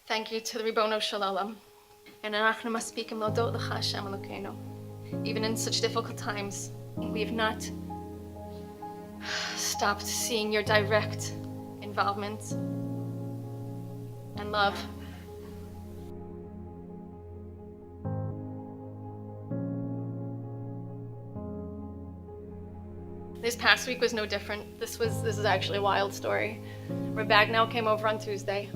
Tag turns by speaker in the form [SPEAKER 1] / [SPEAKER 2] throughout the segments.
[SPEAKER 1] Thank you to the Ribono Shel Olam. And אנחנו מספיקים להודות לך, Hashem Elokeinu. Even in such difficult times, we have not stopped seeing your direct involvement and love. This past week was no different. This is actually a wild story. Rabagnell came over on Tuesday,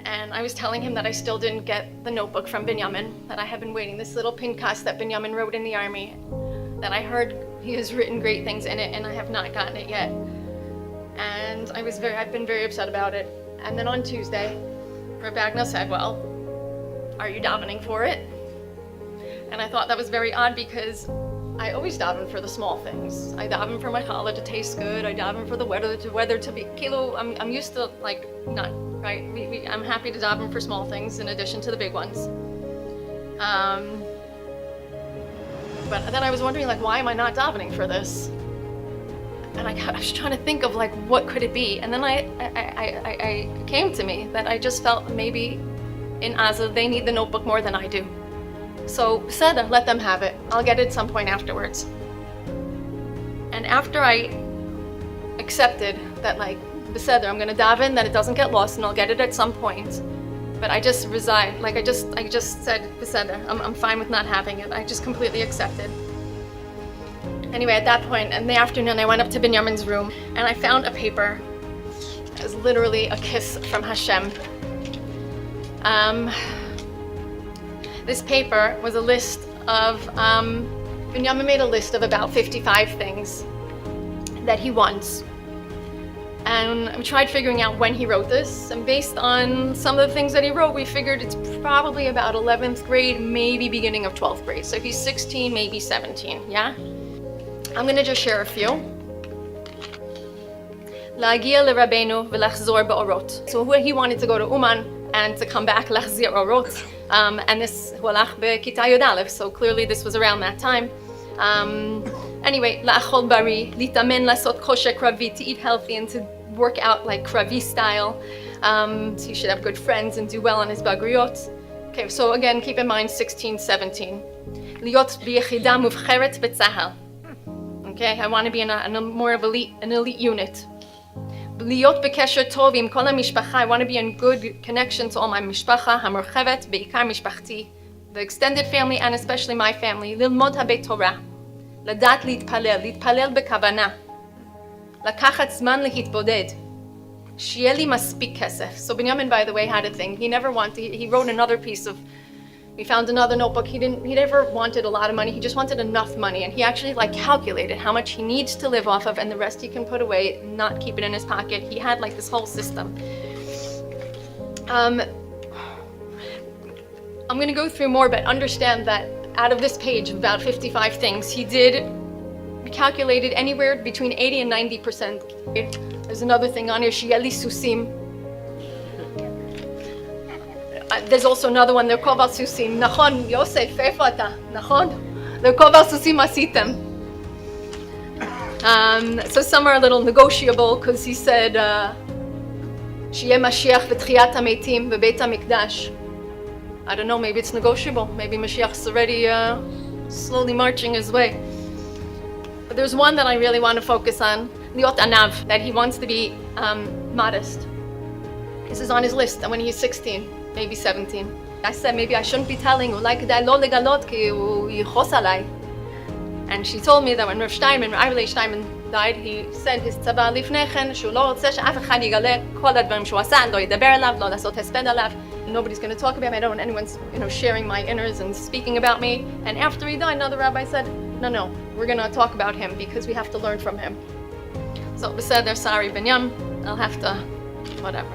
[SPEAKER 1] and I was telling him that I still didn't get the notebook from Binyamin, that I have been waiting, this little pinkas that Binyamin wrote in the army, that I heard he has written great things in it, and I have not gotten it yet. And I've been very upset about it. And then on Tuesday, Rabagnell said, well, are you davening for it? And I thought that was very odd, because I always daven for the small things. I daven for my challah to taste good. I daven for the weather to be kilo. I'm used to not right. I'm happy to daven for small things in addition to the big ones. But then I was wondering, why am I not davening for this? And I was trying to think of what could it be. And then I came to me that I just felt maybe in Gaza they need the notebook more than I do. So Hesder, let them have it. I'll get it at some point afterwards. And after I accepted that Hesder, I'm gonna daven that it doesn't get lost and I'll get it at some point. But I just resigned. I just said, Hesder, I'm fine with not having it. I just completely accepted. Anyway, at that point in the afternoon, I went up to Binyamin's room and I found a paper. It was literally a kiss from Hashem. This paper was a list of, Binyamin made a list of about 55 things that he wants. And we tried figuring out when he wrote this, and based on some of the things that he wrote, we figured it's probably about 11th grade, maybe beginning of 12th grade. So if he's 16, maybe 17, yeah? I'm gonna just share a few. La'agia l'Rabbeinu v'lachzor ba'orot. So he wanted to go to Uman and to come back, lachzir orot. And this walach be'kita yod aleph, so clearly this was around that time. Anyway, la'achol bari, litamen lasot kosher kravi, to eat healthy and to work out kravi style. So he should have good friends and do well on his bagriyot. Okay, so again, keep in mind 16, 17. Liot b'yechida muvcheret b'tzahal. Okay, I want to be in a more of an elite unit. Liot b'kesher tov im kol ha'mishpacha. I want to be in good connection to all my mishpacha, hamorchevet, beikar mishpachti, the extended family and especially my family. Lilmod habeit Torah, ladat litpalel bekavana, lakachat zman lehitboded, shieh li maspik kesef. So Binyamin, by the way, had a thing. He wrote another piece of. We found another notebook. He never wanted a lot of money. He just wanted enough money, and he actually calculated how much he needs to live off of, and the rest he can put away, not keep it in his pocket. He had this whole system. I'm going to go through more, but understand that out of this page of about 55 things, he calculated anywhere between 80 and 90%. There's another thing on here, shieh li susim. There's also another one, L'Erkov al Susim. Nachon, Yosef, איפה אתה? Nachon? L'Erkov al Susim asitem. So some are a little negotiable, because he said, שיהיה משיח ותחיית המתים בבית המקדש. I don't know, maybe it's negotiable. Maybe Mashiach's already slowly marching his way. But there's one that I really want to focus on, Liot Anav, that he wants to be modest. This is on his list, and when he's 16. Maybe 17. I said maybe I shouldn't be telling, and she told me that when Rav Steinman died, he said his tzava lifnei שהוא לא רוצה שאף אחד יגלה כל הדברים שהוא עשה, לא ידבר עליו, לא לעשות הספד עליו. Nobody's going to talk about me. I don't want anyone's sharing my inners and speaking about me. And after he died, another rabbi said, no, we're going to talk about him because we have to learn from him. So Hesder, sorry Binyamin, I'll have to, whatever.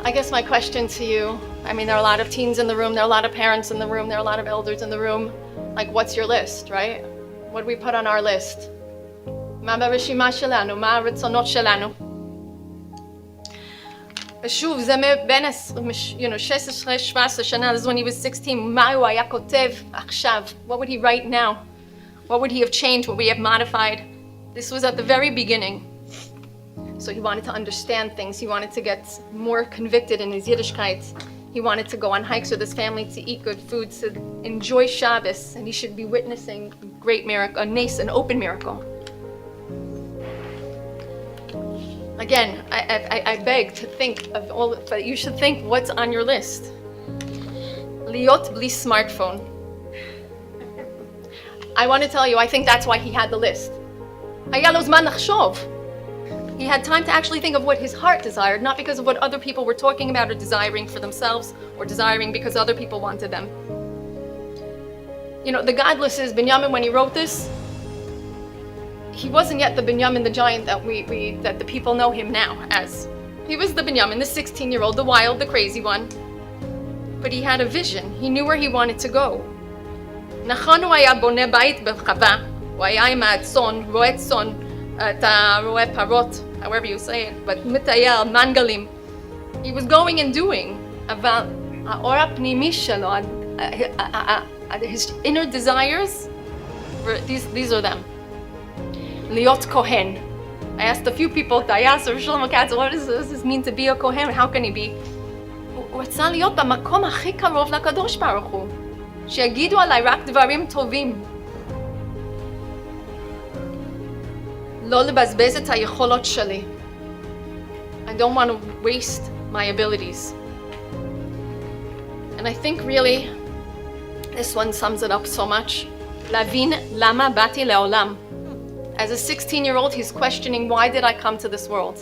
[SPEAKER 1] I guess my question to you, there are a lot of teens in the room, there are a lot of parents in the room, there are a lot of elders in the room. What's your list, right? What do we put on our list? מה ברשימה שלנו? מה הרצונות שלנו? ושוב, זה בין 16-17 שנה, this is when he was 16, מה הוא היה כותב עכשיו? What would he write now? What would he have changed? What would he have modified? This was at the very beginning. So he wanted to understand things. He wanted to get more convicted in his Yiddishkeit. He wanted to go on hikes with his family, to eat good food, to enjoy Shabbos, and he should be witnessing a great miracle, a nes, an open miracle. Again, I beg to think of all, but you should think what's on your list. Liot bli smartphone. I want to tell you, I think that's why he had the list. Haya lo zman lachshov. He had time to actually think of what his heart desired, not because of what other people were talking about or desiring for themselves, or desiring because other people wanted them. You know, the godless is Binyamin, when he wrote this, he wasn't yet the Binyamin the giant that the people know him now as. He was the Binyamin, the 16-year-old, the wild, the crazy one. But he had a vision. He knew where he wanted to go. Nachon hu haya boneh bayit b'chava, hu haya im ha'tzon, ro'eh tzon, ro'eh parot, however you say it, but mitayel, mangalim. He was going and doing. Aval ha'or ha'pnimi shelo, his inner desires, these are them. Liot kohen. I asked a few people, Dayas or Shlomo Katz, what does this mean to be a kohen? How can he be? הוא רצה להיות במקום הכי קרוב לקדוש ברוך הוא. שיגידו עליי רק דברים טובים. לא לבזבז את היכולות שלי. I don't want to waste my abilities. And I think really, this one sums it up so much. להבין למה באתי לעולם. As a 16-year-old, he's questioning, why did I come to this world?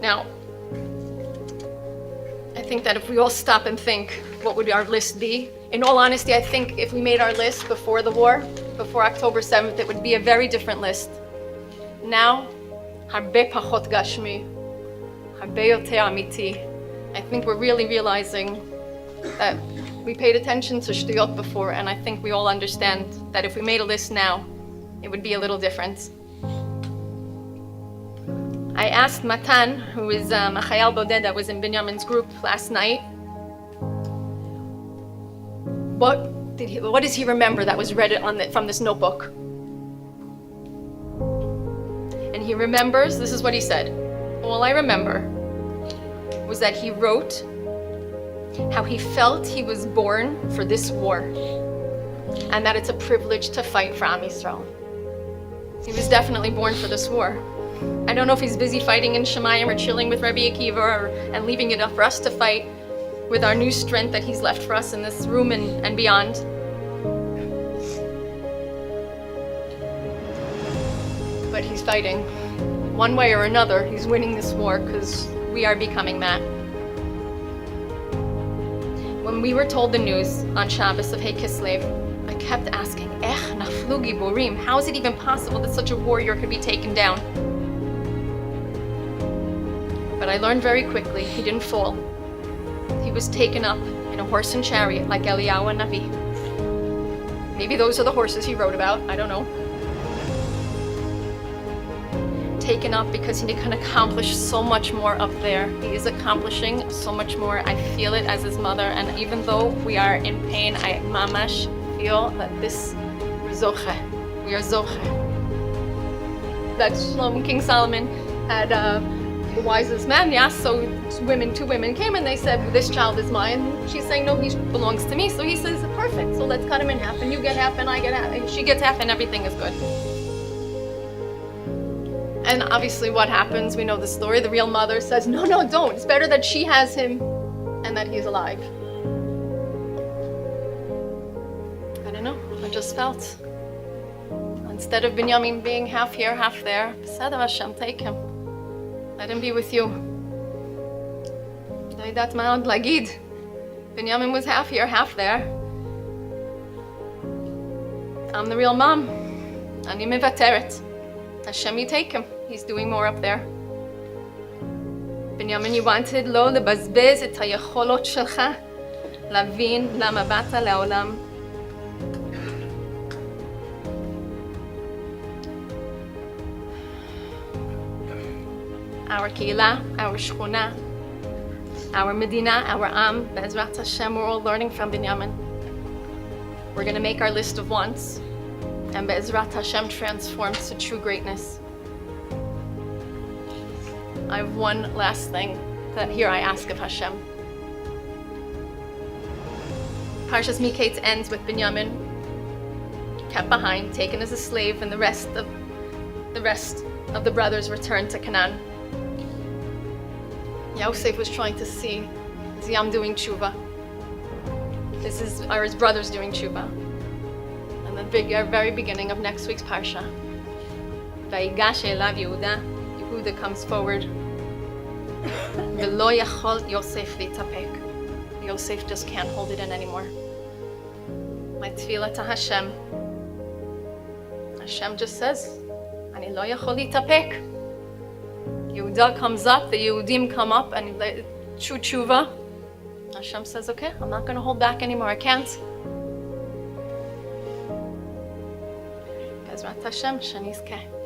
[SPEAKER 1] Now, I think that if we all stop and think, what would our list be? In all honesty, I think if we made our list before the war, before October 7th, it would be a very different list. Now, הרבה פחות גשמי, הרבה יותר אמיתי. I think we're really realizing that we paid attention to shtuyot before, and I think we all understand that if we made a list now, it would be a little different. I asked Matan, who is a chayal boded that was in Binyamin's group last night, what does he remember that was read from this notebook? And he remembers, this is what he said, all I remember was that he wrote how he felt he was born for this war, and that it's a privilege to fight for Am Yisrael. He was definitely born for this war. I don't know if he's busy fighting in Shemayim or chilling with Rabbi Akiva and leaving it up for us to fight with our new strength that he's left for us in this room and beyond. But he's fighting. One way or another, he's winning this war because we are becoming that. When we were told the news on Shabbos of Hey Kislev, I kept asking, naflu giborim, how is it even possible that such a warrior could be taken down? But I learned very quickly, he didn't fall. He was taken up in a horse and chariot like Eliyahu and Navi. Maybe those are the horses he wrote about, I don't know. Taken up because he can accomplish so much more up there. He is accomplishing so much more. I feel it as his mother, and even though we are in pain, I mamash feel that this we are zoche. That King Solomon had the wisest man, yeah, so two women came and they said, this child is mine. She's saying, no, he belongs to me. So he says, perfect, so let's cut him in half, and you get half and I get half, and she gets half, and everything is good. And obviously what happens, we know the story. The real mother says, no, don't. It's better that she has him and that he's alive. I don't know, I just felt. Instead of Binyamin being half here, half there, Beseder Hashem, take him. Let him be with you. לא יודעת מה עוד להגיד. Binyamin was half here, half there. I'm the real mom. אני מוותרת. Hashem, you take him. He's doing more up there. Binyamin, you wanted לא לבזבז את היכולות שלך, להבין למה באת לעולם. Our keilah, our shchuna, our medina, our am, Be'ezrat Hashem, we're all learning from Binyamin. We're going to make our list of wants, and Be'ezrat Hashem transforms to true greatness. I have one last thing that here I ask of Hashem. Parshas Miketz ends with Binyamin kept behind, taken as a slave, and the rest of the brothers returned to Canaan. Yosef was trying to see, is Yam doing tshuva? Are his brothers doing tshuva? And the very beginning of next week's parsha, Vayigash elav Yehuda, Yehuda comes forward. V'lo yachol Yosef litapek. Yosef just can't hold it in anymore. My tefillah to Hashem. Hashem just says, Ani lo yachol litapek. Yehuda comes up, the Yehudim come up and true tshuva. Hashem says, okay, I'm not going to hold back anymore. I can't. Bezrat Hashem, shenizkeh.